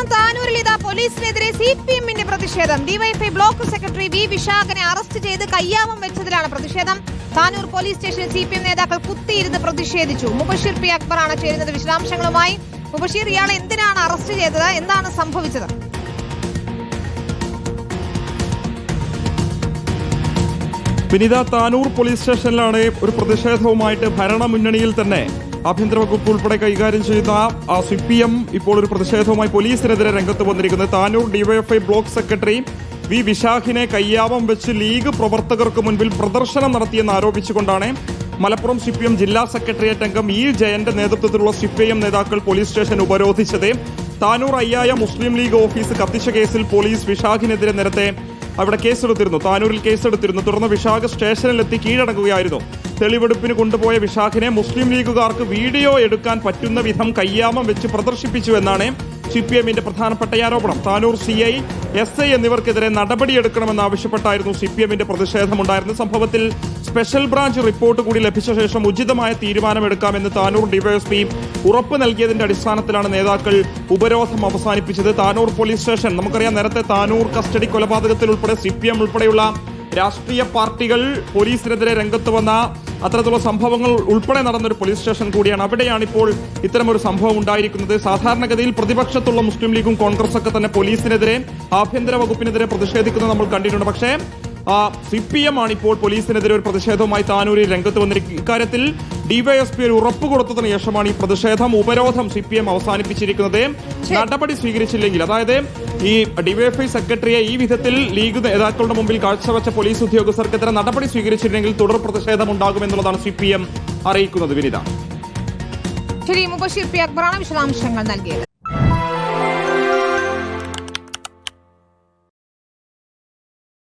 മലപ്പുറം താനൂരിൽ ഇതാ പോലീസിനെതിരെ സിപിഎമ്മിന്റെ പ്രതിഷേധം. ഡിവൈഎഫ്ഐ ബ്ലോക്ക് സെക്രട്ടറി വി വിശാഖനെ അറസ്റ്റ് ചെയ്ത് കയ്യാമം വെച്ചതിലാണ് പ്രതിഷേധം. താനൂർ പോലീസ് സ്റ്റേഷനിൽ സിപിഎം നേതാക്കൾ കുത്തിയിരുന്ന് പ്രതിഷേധിച്ചു. മുബഷീർ പി അക്ബറാണ് ചേരുന്നത് വിശദാംശങ്ങളുമായി. മുബഷീർ, ഇയാളെ എന്തിനാണ് അറസ്റ്റ് ചെയ്തത്? എന്താണ് സംഭവിച്ചത്? വിനിത, താനൂർ പോലീസ് സ്റ്റേഷനിലാണ് ഒരു പ്രതിഷേധവുമായിട്ട് ഭരണമുന്നണിയിൽ തന്നെ ആഭ്യന്തര വകുപ്പ് ഉൾപ്പെടെ കൈകാര്യം ചെയ്ത സിപിഎം ഇപ്പോൾ ഒരു പ്രതിഷേധവുമായി പോലീസിനെതിരെ രംഗത്ത് വന്നിരിക്കുന്നത്. Tanur DYFI block secretary V വിശാഖിനെ കയ്യാമം വെച്ച് ലീഗ് പ്രവർത്തകർക്ക് മുൻപിൽ പ്രദർശനം നടത്തിയെന്ന് ആരോപിച്ചുകൊണ്ടാണ് മലപ്പുറം സിപിഎം ജില്ലാ സെക്രട്ടേറിയറ്റ് അംഗം ഇ ജയന്റെ നേതൃത്വത്തിലുള്ള സിപിഐഎം നേതാക്കൾ പോലീസ് സ്റ്റേഷൻ ഉപരോധിച്ചത്. താനൂർ അയ്യായ മുസ്ലിം ലീഗ് ഓഫീസ് കത്തിച്ച കേസിൽ പോലീസ് വിശാഖിനെതിരെ നേരത്തെ അവിടെ കേസെടുത്തിരുന്നു. താനൂരിൽ കേസെടുത്തിരുന്നു. തുടർന്ന് വിശാഖ് സ്റ്റേഷനിലെത്തി കീഴടങ്ങുകയായിരുന്നു. തെളിവെടുപ്പിന് കൊണ്ടുപോയ വിശാഖിനെ മുസ്ലിം ലീഗുകാർക്ക് വീഡിയോ എടുക്കാൻ പറ്റുന്ന വിധം കയ്യാമം വെച്ച് പ്രദർശിപ്പിച്ചു എന്നാണ് സിപിഎമ്മിന്റെ പ്രധാനപ്പെട്ട ആരോപണം. താനൂർ സിഐ, എസ്ഐ എന്നിവർക്കെതിരെ നടപടിയെടുക്കണമെന്നാവശ്യപ്പെട്ടായിരുന്നു സിപിഎമ്മിന്റെ പ്രതിഷേധമുണ്ടായിരുന്നത്. സംഭവത്തിൽ സ്പെഷ്യൽ ബ്രാഞ്ച് റിപ്പോർട്ട് കൂടി ലഭിച്ച ശേഷം ഉചിതമായ തീരുമാനമെടുക്കാമെന്ന് താനൂർ ഡിവൈഎസ്പി ഉറപ്പ് നൽകിയതിന്റെ അടിസ്ഥാനത്തിലാണ് നേതാക്കൾ ഉപരോധം അവസാനിപ്പിച്ചത്. താനൂർ പോലീസ് സ്റ്റേഷൻ, നമുക്കറിയാം, നേരത്തെ താനൂർ കസ്റ്റഡി കൊലപാതകത്തിൽ ഉൾപ്പെടെ സിപിഎം ഉൾപ്പെടെയുള്ള രാഷ്ട്രീയ പാർട്ടികൾ പോലീസിനെതിരെ രംഗത്ത് വന്ന അത്തരത്തിലുള്ള സംഭവങ്ങൾ ഉൾപ്പെടെ നടന്നൊരു പോലീസ് സ്റ്റേഷൻ കൂടിയാണ്. അവിടെയാണ് ഇപ്പോൾ ഇത്തരമൊരു സംഭവം ഉണ്ടായിരിക്കുന്നത്. സാധാരണഗതിയിൽ പ്രതിപക്ഷത്തുള്ള മുസ്ലിം ലീഗും കോൺഗ്രസ് ഒക്കെ തന്നെ പോലീസിനെതിരെ, ആഭ്യന്തര വകുപ്പിനെതിരെ പ്രതിഷേധിക്കുന്നത് നമ്മൾ കണ്ടിട്ടുണ്ട്. പക്ഷേ സിപിഎം ആണ് ഇപ്പോൾ പോലീസിനെതിരെ ഒരു പ്രതിഷേധവുമായി താനൂരിൽ രംഗത്ത് വന്നിരിക്കുന്നത്. ഇക്കാര്യത്തിൽ ഡിവൈഎസ്പി ഒരു ഉറപ്പ് കൊടുത്തതിന് ശേഷമാണ് ഈ പ്രതിഷേധം, ഉപരോധം സിപിഎം അവസാനിപ്പിച്ചിരിക്കുന്നത്. നടപടി സ്വീകരിച്ചില്ലെങ്കിൽ, അതായത് ഈ ഡിവൈഎഫ്ഐ സെക്രട്ടറിയെ ഈ വിധത്തിൽ ലീഗ് നേതാക്കളുടെ മുമ്പിൽ കാഴ്ചവെച്ച പോലീസ് ഉദ്യോഗസ്ഥർക്കെതിരെ നടപടി സ്വീകരിച്ചില്ലെങ്കിൽ തുടർ പ്രതിഷേധം ഉണ്ടാകുമെന്നുള്ളതാണ് സിപിഎം അറിയിക്കുന്നത്. വിനിത, ശരി, മുബഷീർ പി അക്ബറാണ് വിശദാംശങ്ങൾ നൽകിയത്.